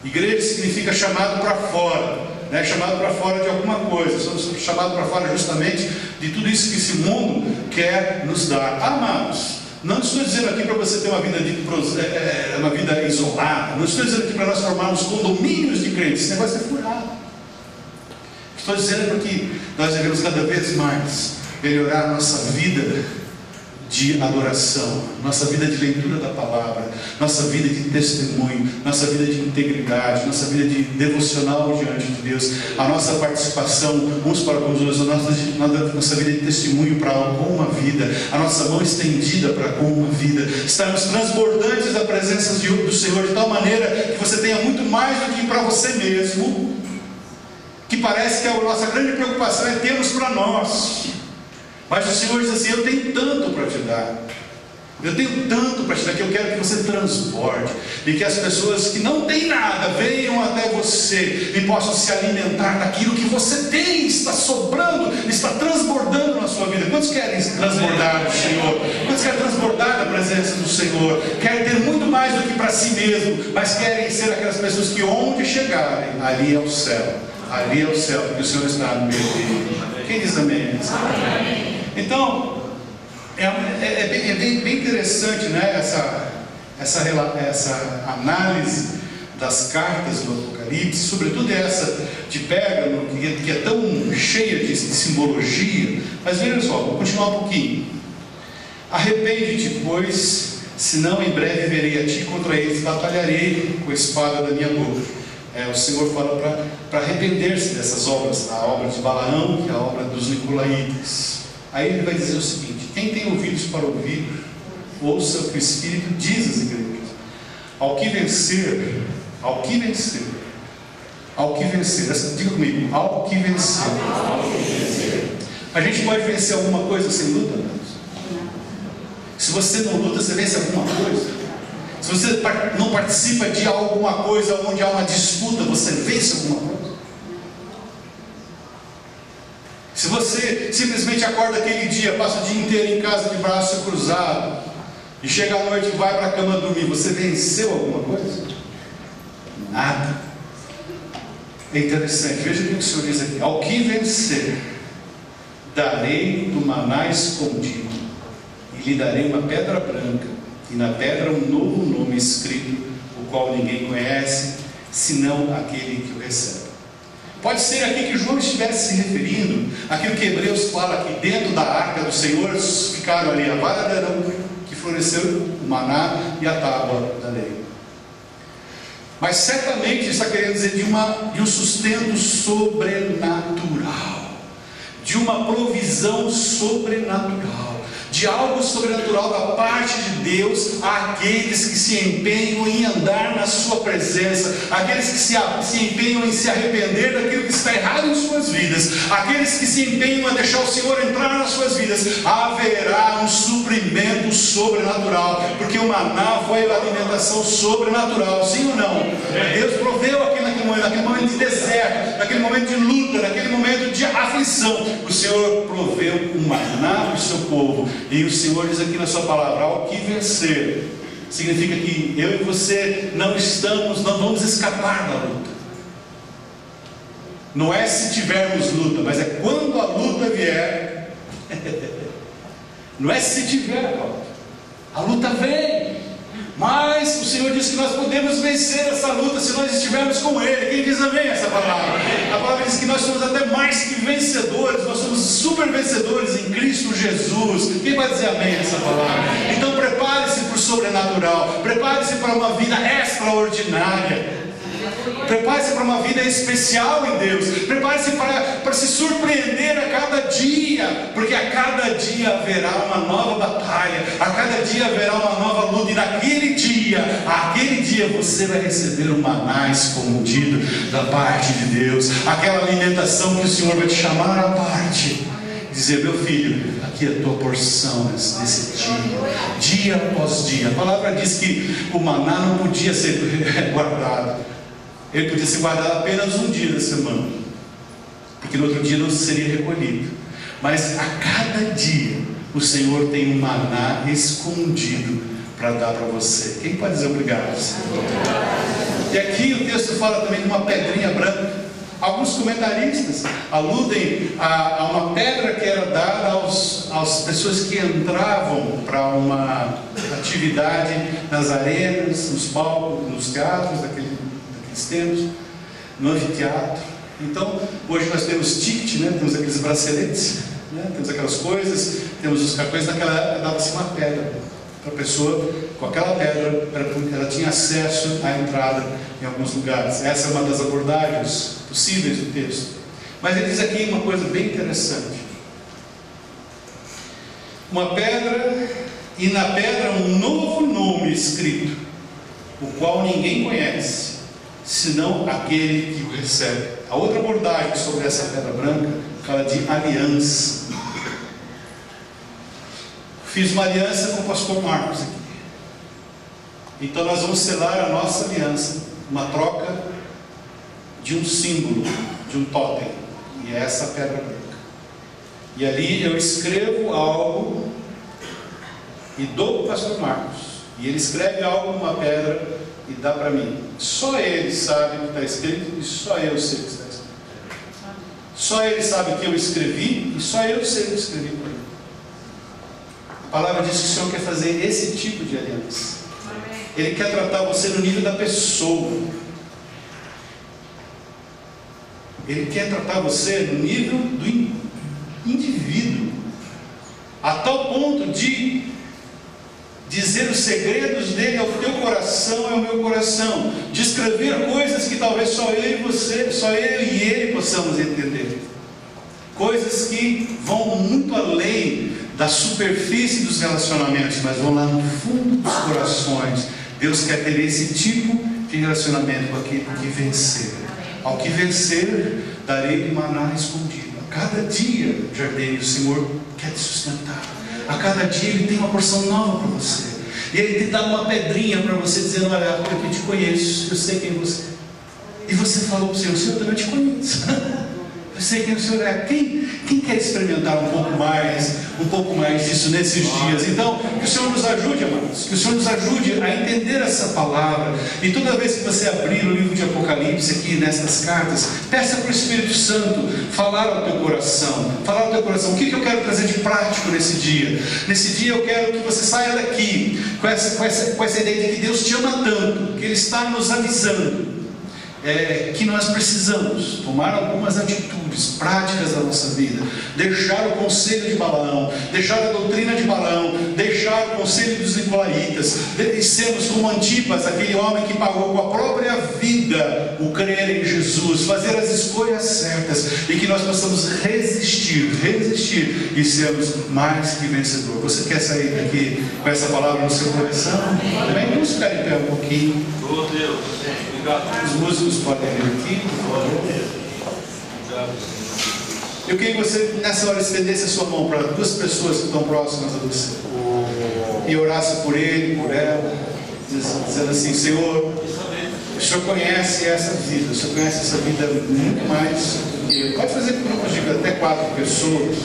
S2: Igreja significa chamado para fora, né? Chamado para fora de alguma coisa. Somos chamados para fora justamente de tudo isso que esse mundo quer nos dar. Amados, não estou dizendo aqui para você ter uma vida isolada. Não estou dizendo aqui para nós formarmos condomínios de crentes. Esse negócio é furado. Estou dizendo para que nós devemos cada vez mais melhorar a nossa vida de adoração, nossa vida de leitura da palavra, nossa vida de testemunho, nossa vida de integridade, nossa vida de devocional diante de Deus, a nossa participação uns para com os outros, a nossa vida de testemunho para com uma vida, a nossa mão estendida para com uma vida, estarmos transbordantes da presença do Senhor de tal maneira que você tenha muito mais do que para você mesmo, que parece que a nossa grande preocupação é termos para nós. Mas o Senhor diz assim, eu tenho tanto para te dar, eu tenho tanto para te dar, que eu quero que você transborde, e que as pessoas que não têm nada, venham até você, e possam se alimentar daquilo que você tem, está sobrando, está transbordando na sua vida. Quantos querem transbordar do Senhor? Quantos querem transbordar da presença do Senhor? Querem ter muito mais do que para si mesmo, mas querem ser aquelas pessoas que onde chegarem, ali é o céu, ali é o céu, porque o Senhor está no meio dele. Quem diz amém? Amém. Então, é bem interessante, né, essa análise das cartas do Apocalipse, sobretudo essa de Pérgamo, que é tão cheia de simbologia. Mas veja só, vou continuar um pouquinho. Arrepende-te, pois, senão em breve verei a ti, contra eles batalharei com a espada da minha boca. O Senhor fala para arrepender-se dessas obras, a obra de Balaão, que é a obra dos Nicolaítas. Aí ele vai dizer o seguinte: quem tem ouvidos para ouvir, ouça o que o Espírito diz às igrejas. Ao que vencer, diga comigo, ao que vencer. A gente pode vencer alguma coisa sem luta, amados? Se você não luta, você vence alguma coisa? Se você não participa de alguma coisa onde há uma disputa, você vence alguma coisa? Se você simplesmente acorda aquele dia, passa o dia inteiro em casa de braço cruzado, e chega à noite e vai para a cama dormir, você venceu alguma coisa? Nada. É interessante, veja o que o Senhor diz aqui: ao que vencer, darei do maná escondido, e lhe darei uma pedra branca, e na pedra um novo nome escrito, o qual ninguém conhece, senão aquele que o recebe. Pode ser aqui que João estivesse se referindo àquilo que Hebreus fala, que dentro da arca do Senhor ficaram ali a vara de Arão, que floresceu o maná e a tábua da lei. Mas certamente está querendo dizer de um sustento sobrenatural, de uma provisão sobrenatural, de algo sobrenatural da parte de Deus àqueles que se empenham em andar na sua presença, aqueles que se empenham em se arrepender daquilo que está errado em suas vidas, aqueles que se empenham a deixar o Senhor entrar nas suas vidas. Haverá um suprimento sobrenatural, porque o maná foi a alimentação sobrenatural, sim ou não? Deus proveu aqui naquele momento de deserto, naquele momento de luta, naquele momento de aflição. O Senhor proveu o maná para o seu povo. E o Senhor diz aqui na sua palavra: ao que vencer, significa que eu e você não vamos escapar da luta. Não é se tivermos luta, mas é quando a luta vier. Não é se tiver, a luta vem. Mas o Senhor diz que nós podemos vencer essa luta se nós estivermos com Ele. Quem diz amém essa palavra? A palavra diz que nós somos até mais que vencedores, nós somos super vencedores em Cristo Jesus. Quem vai dizer amém essa palavra? Então prepare-se para o sobrenatural, prepare-se para uma vida extraordinária, prepare-se para uma vida especial em Deus, prepare-se para se surpreender a cada dia, porque a cada dia haverá uma nova batalha, a cada dia haverá uma nova luta, e naquele dia você vai receber o maná escondido da parte de Deus, aquela alimentação que o Senhor vai te chamar à parte, dizer: meu filho, aqui é a tua porção nesse dia após dia. A palavra diz que o maná não podia ser guardado, ele podia ser guardado apenas um dia da semana, porque no outro dia não seria recolhido. Mas a cada dia o Senhor tem um maná escondido para dar para você. Quem pode dizer obrigado, Senhor? E aqui o texto fala também de uma pedrinha branca. Alguns comentaristas aludem a uma pedra que era dada às pessoas que entravam para uma atividade nas arenas, nos palcos, nos teatros daqueles tempos, no anfiteatro. Então, hoje nós temos ticket, né? Temos aqueles braceletes, né? Temos aquelas coisas, temos os cartões. Naquela época dava-se uma pedra para a pessoa. Com aquela pedra ela tinha acesso à entrada em alguns lugares. Essa é uma das abordagens possíveis do texto. Mas ele diz aqui uma coisa bem interessante: uma pedra, e na pedra um novo nome escrito, o qual ninguém conhece, senão aquele que o recebe. A outra abordagem sobre essa pedra branca fala de aliança. Fiz uma aliança com o pastor Marcos aqui. Então nós vamos selar a nossa aliança, uma troca de um símbolo, de um totem, e é essa pedra branca. E ali eu escrevo algo e dou para o pastor Marcos, e ele escreve algo numa pedra e dá para mim. Só ele sabe o que está escrito, e só eu sei o que está escrito. Só ele sabe o que eu escrevi, e só eu sei o que eu escrevi para ele. A palavra diz que o Senhor quer fazer esse tipo de aliança. Ele quer tratar você no nível da pessoa. Ele quer tratar você no nível do indivíduo, a tal ponto de dizer os segredos dele ao teu coração e ao meu coração, de escrever coisas que talvez só eu e você, só eu e ele possamos entender, coisas que vão muito além da superfície dos relacionamentos, mas vão lá no fundo dos corações. Deus quer ter esse tipo de relacionamento com aquele que vencer. Ao que vencer, darei-lhe maná escondido. A cada dia, jardim, o Senhor quer te sustentar. A cada dia Ele tem uma porção nova para você. E Ele te dá uma pedrinha para você, dizendo: olha, eu te conheço, eu sei quem você é. E você falou para o Senhor: eu também te conheço. Eu sei quem o Senhor é. Quem quer experimentar um pouco mais disso nesses dias? Então, que o Senhor nos ajude, amados. Que o Senhor nos ajude a entender essa palavra. E toda vez que você abrir o livro de Apocalipse aqui, nestas cartas, peça para o Espírito Santo falar ao teu coração. Falar ao teu coração. O que eu quero trazer de prático nesse dia? Nesse dia eu quero que você saia daqui com essa ideia de que Deus te ama tanto, que Ele está nos avisando. Que nós precisamos tomar algumas atitudes práticas da nossa vida, deixar o conselho de Balaão, deixar a doutrina de Balaão, deixar o conselho dos nicolaítas, e sermos como Antipas, aquele homem que pagou com a própria vida o crer em Jesus, fazer as escolhas certas, e que nós possamos resistir e sermos mais que vencedor. Você quer sair daqui com essa palavra no seu coração? Também vamos ficar em pé um pouquinho.
S1: Oh Deus, obrigado.
S2: Os músicos podem vir aqui, por favor. Eu queria que você, nessa hora, estendesse a sua mão para duas pessoas que estão próximas a você e orasse por ele, por ela, dizendo assim: Senhor, o Senhor conhece essa vida, o Senhor conhece essa vida muito mais do que eu. Pode fazer grupos de até 4 pessoas.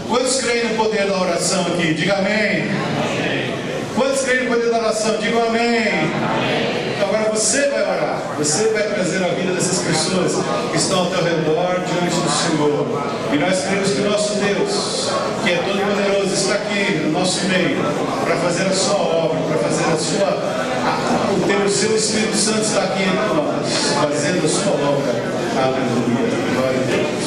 S2: Quantos creem no poder da oração aqui? Diga amém. Quantos creem no poder da oração? Digam amém. Então agora você vai orar. Você vai trazer a vida dessas pessoas que estão ao teu redor diante do Senhor. E nós cremos que o nosso Deus, que é todo poderoso, está aqui no nosso meio para fazer a sua obra, para fazer a sua... O seu Espírito Santo está aqui entre nós, fazendo a sua obra. Aleluia. Glória a Deus.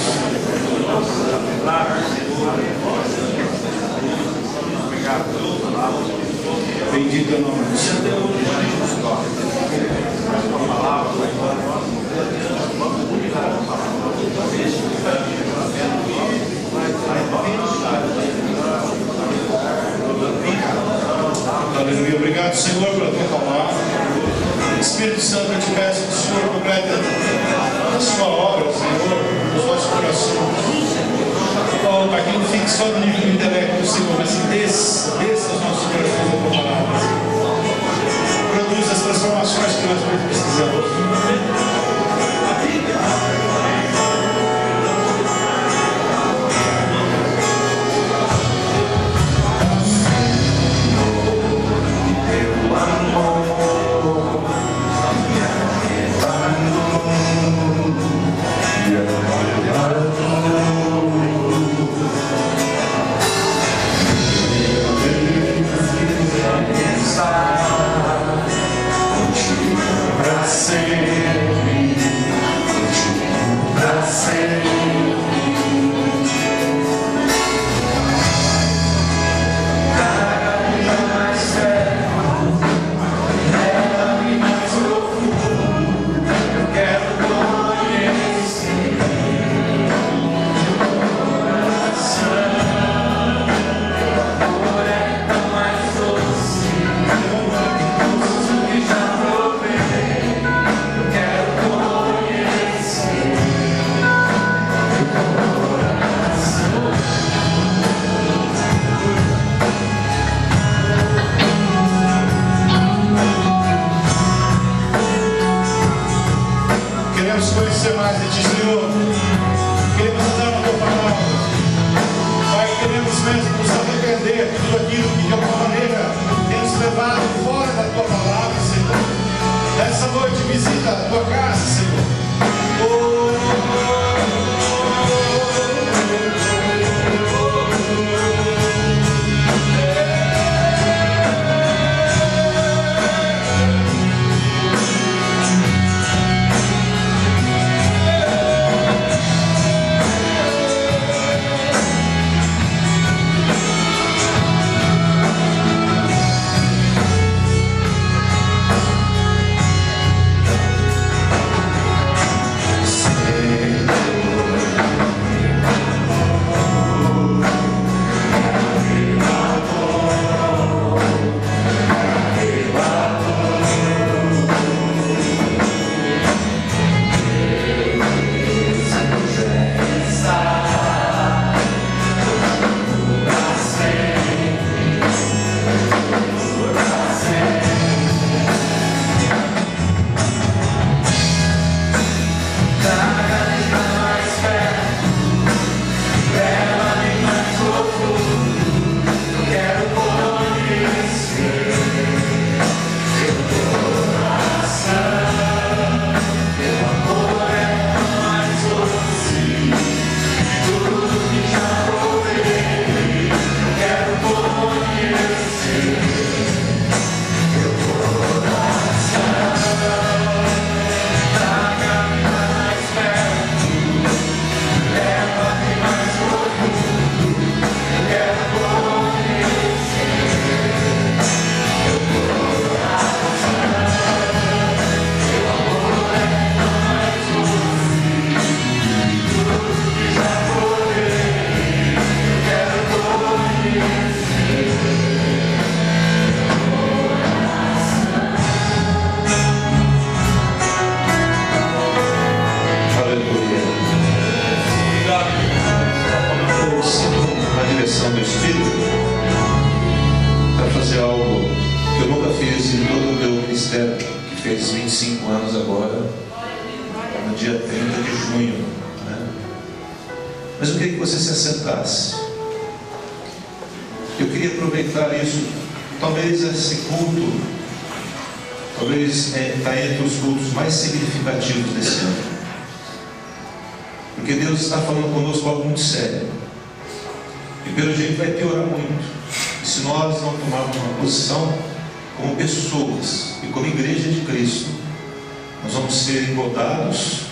S2: Bendito é o nome do Senhor. Aleluia. Obrigado, Senhor, pela tua palavra. Espírito Santo, eu te peço que o Senhor complete a sua obra, Senhor, nos nossos corações. Senhor, para que não fique só no nível do intelecto, Senhor, mas que desça aos nossos corações a tua palavra, Senhor. Produz as transformações que nós muito precisamos.
S1: Eu queria aproveitar isso, talvez esse culto, está entre os cultos mais significativos desse ano, porque Deus está falando conosco algo muito sério, e pelo jeito vai piorar muito, e se nós não tomarmos uma posição como pessoas e como igreja de Cristo, nós vamos ser engodados,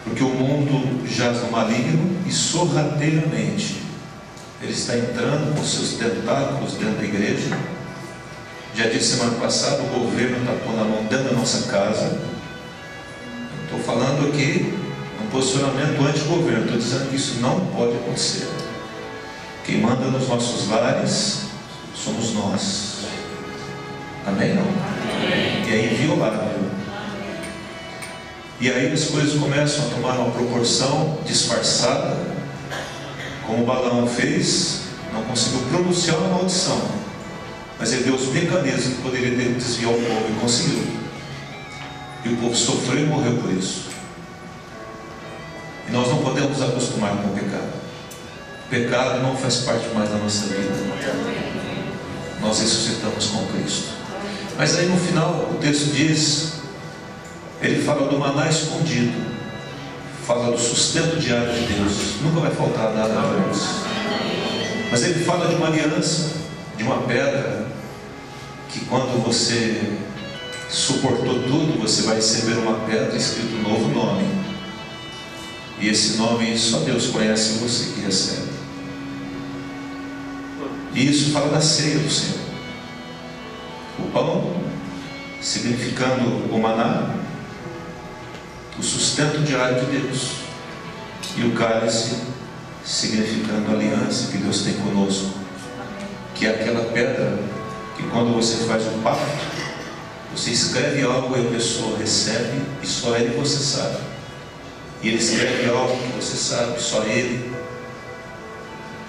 S1: porque o mundo jaz no maligno e sorrateiramente ele está entrando com seus tentáculos dentro da igreja. Já disse semana passada, o governo está pondo a mão dentro da nossa casa. Estou falando aqui um posicionamento anti-governo, estou dizendo que isso não pode acontecer. Quem manda nos nossos lares somos nós. Amém? Não? Amém. E é inviolável. E aí as coisas começam a tomar uma proporção disfarçada, como Balaão fez, não conseguiu pronunciar uma maldição, mas ele deu os mecanismos que poderia desviar o povo e conseguiu. E o povo sofreu e morreu por isso. E nós não podemos nos acostumar com o pecado. O pecado não faz parte mais da nossa vida. Nós ressuscitamos com Cristo. Mas aí no final o texto diz, ele fala do maná escondido, fala do sustento diário de Deus. Nunca vai faltar nada para nós. Mas ele fala de uma aliança, de uma pedra, que quando você suportou tudo, você vai receber uma pedra escrito um novo nome. E esse nome só Deus conhece, você que recebe. E isso fala da ceia do Senhor. O pão, significando o maná, o sustento diário de Deus. E o cálice, significando a aliança que Deus tem conosco, que é aquela pedra que quando você faz um pacto, você escreve algo e a pessoa recebe e só ele e você sabe. E ele escreve algo que você sabe, só ele.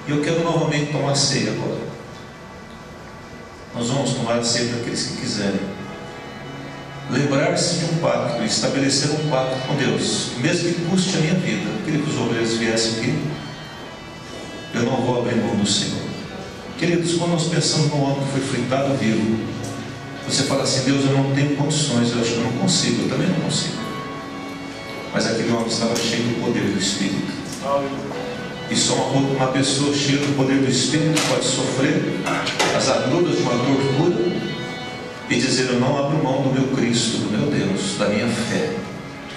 S1: E eu quero novamente tomar ceia agora. Nós vamos tomar ceia para aqueles que quiserem. Lembrar-se de um pacto, estabelecer um pacto com Deus, mesmo que custe a minha vida. Eu queria que os obreiros viessem aqui. Eu não vou abrir mão do Senhor. Queridos, quando nós pensamos num homem que foi fritado vivo, você fala assim, Deus, eu não tenho condições, eu acho que eu não consigo, eu também não consigo. Mas aquele homem estava cheio do poder do Espírito. E só uma pessoa cheia do poder do Espírito pode sofrer as agruras de uma tortura e dizer, eu não abro mão do meu Cristo, do meu Deus, da minha fé,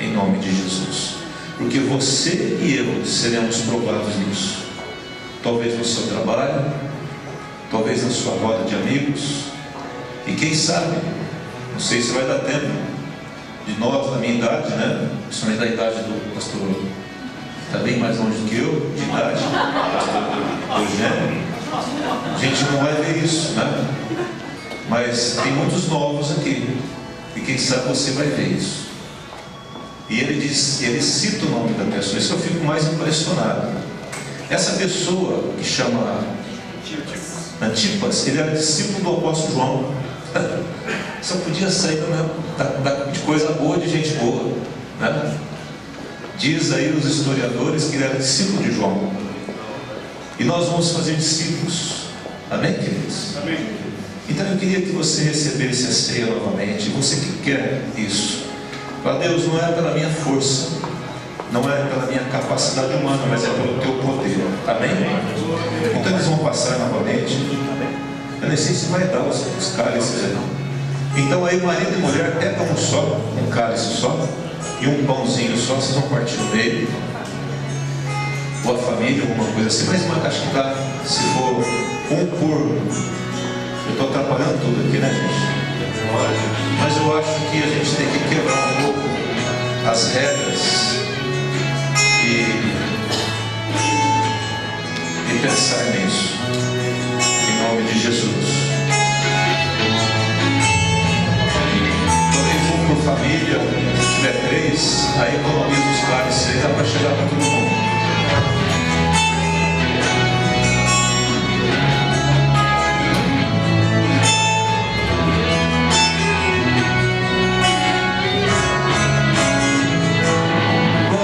S1: em nome de Jesus. Porque você e eu seremos provados nisso. Talvez no seu trabalho, talvez na sua roda de amigos, e quem sabe, não sei se vai dar tempo de nós, da minha idade, né? Principalmente da idade do pastor, está bem mais longe do que eu, de idade, a gente não vai ver isso, né? Mas tem muitos novos aqui, e quem sabe você vai ver isso. E ele diz, ele cita o nome da pessoa, isso eu fico mais impressionado. Essa pessoa que chama Antipas, ele era discípulo do apóstolo João. Só podia sair de coisa boa, de gente boa, né? Diz aí os historiadores que ele era discípulo de João. E nós vamos fazer discípulos. Amém, queridos? Amém. Então eu queria que você recebesse a ceia novamente. Você que quer isso, para Deus, não é pela minha força, não é pela minha capacidade humana, mas é pelo teu poder. Amém? Então eles vão passar novamente. Eu nem sei se vai dar os cálices aí. Então aí marido e mulher pegam um só, um cálice só, e um pãozinho só, vocês vão partir no meio. Ou a família, alguma coisa assim, mas acho que dá, se for um por... Eu estou atrapalhando tudo aqui, né, gente? Mas eu acho que a gente tem que quebrar um pouco as regras e pensar nisso. Em nome de Jesus. Talvez um por família, se tiver 3, aí economiza os cálices aí, dá para chegar para todo mundo.
S3: Oh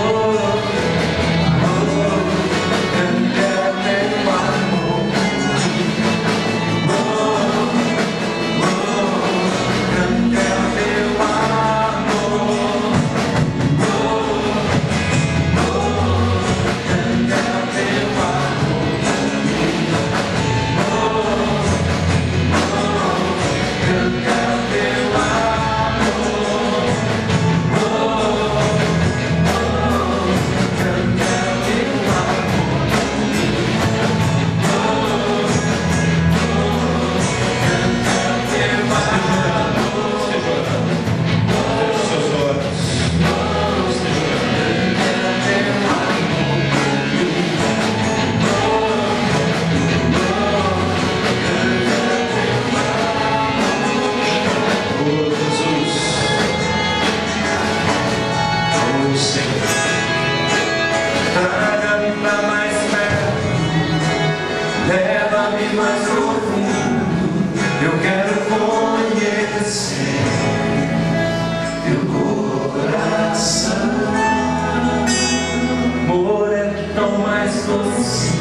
S3: Leva-me mais profundo, eu quero conhecer teu coração. Amor é tão mais doce,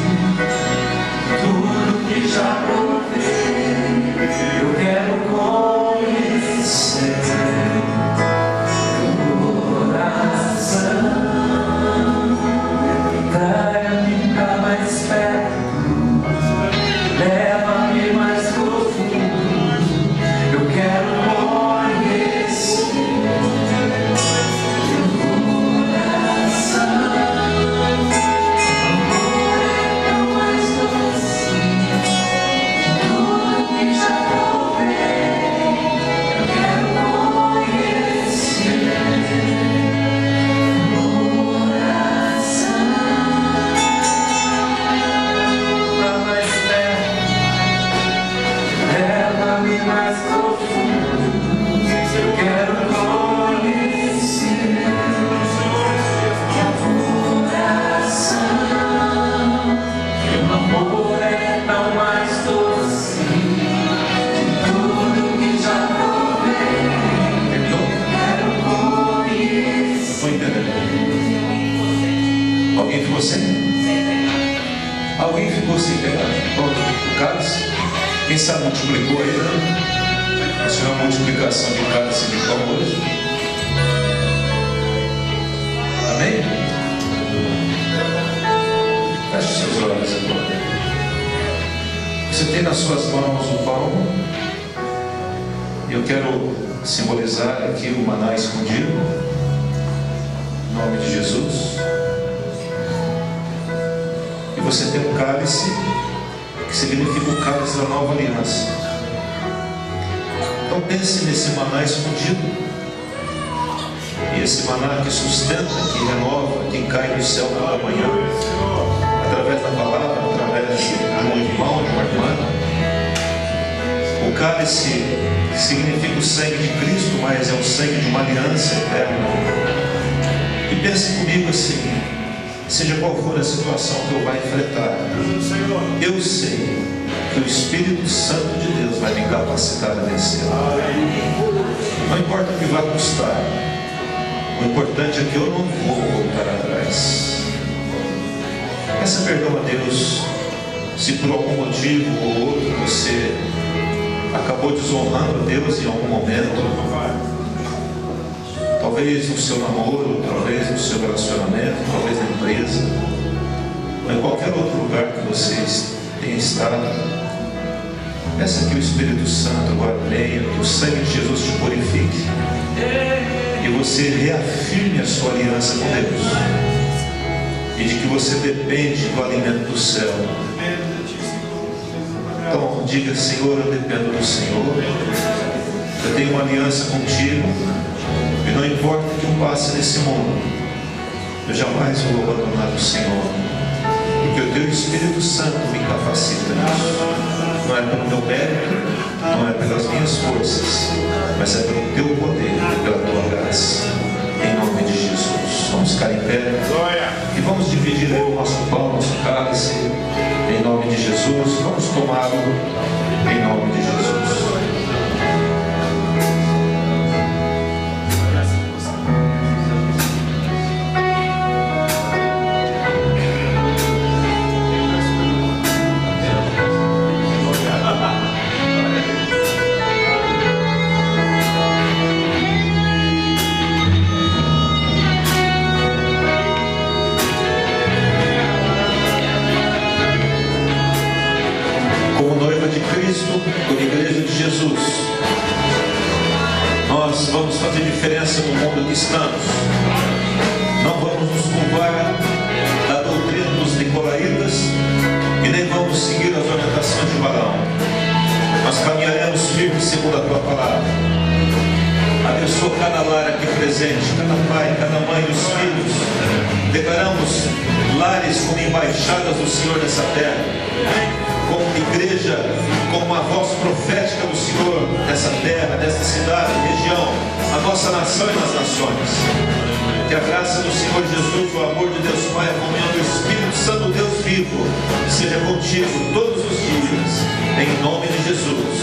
S3: tudo que já provei, eu quero conhecer teu coração. Traga-me pra mais perto, leva-me mais profundo, eu quero conhecer teu coração. Amor é tão mais doce, tudo que já provei, eu quero conhecer teu coração. Pra mais perto, leva-me mais profundo, eu quero conhecer teu coração. Teu amor é tão mais doce, tudo que já provei,
S1: Terminou?
S3: quero conhecer.
S1: Estou entendendo. Alguém ficou sem? Alguém ficou sem pegar? Pronto, o cálice. Quem sabe multiplicou aí, né? Isso é uma multiplicação de cálice de pão hoje. Amém? Feche seus olhos agora. Você tem nas suas mãos o pão. E eu quero simbolizar aqui o maná escondido. Em nome de Jesus. E você tem um cálice, que significa o cálice da nova aliança. Então pense nesse maná escondido. E esse maná que sustenta, que renova, que cai do céu pela manhã, através da palavra, através de um irmão, de uma irmã. O cálice que significa o sangue de Cristo, mas é o sangue de uma aliança eterna. E pense comigo assim, seja qual for a situação que eu vá enfrentar, eu sei que o Espírito Santo de Deus vai me capacitar a vencer. Não importa o que vai custar, o importante é que eu não vou voltar atrás. Peça perdão a Deus se por algum motivo ou outro você acabou desonrando a Deus em algum momento. Talvez no seu namoro, talvez no seu relacionamento, talvez na empresa, ou em qualquer outro lugar que você tenha estado. Peça que o Espírito Santo agora venha, que o sangue de Jesus te purifique e você reafirme a sua aliança com Deus, e de que você depende do alimento do céu. Então diga: Senhor, eu dependo do Senhor, eu tenho uma aliança contigo, e não importa o que eu passe nesse mundo, eu jamais vou abandonar o Senhor, porque o teu Espírito Santo me capacita nisso. Não é pelo meu mérito, não é pelas minhas forças, mas é pelo teu poder e pela tua graça. Em nome de Jesus. Vamos ficar em pé e vamos dividir aí o nosso pão, nosso cálice, em nome de Jesus. Vamos tomá-lo em nome de Jesus. Como igreja de Jesus, nós vamos fazer diferença no mundo que estamos. Não vamos nos curvar da doutrina dos nicolaítas e nem vamos seguir as orientações de Balaão. Nós caminharemos firmes segundo a tua palavra. Abençoa cada lar aqui presente, cada pai, cada mãe e os filhos. Declaramos lares como embaixadas do Senhor nessa terra, como igreja, como uma voz profética do Senhor nessa terra, nessa cidade, região, a nossa nação e nas nações. Que a graça do Senhor Jesus, o amor de Deus Pai, a comunhão do Espírito Santo, Deus Filho,
S4: vivo seja contigo todos os dias, em nome de Jesus.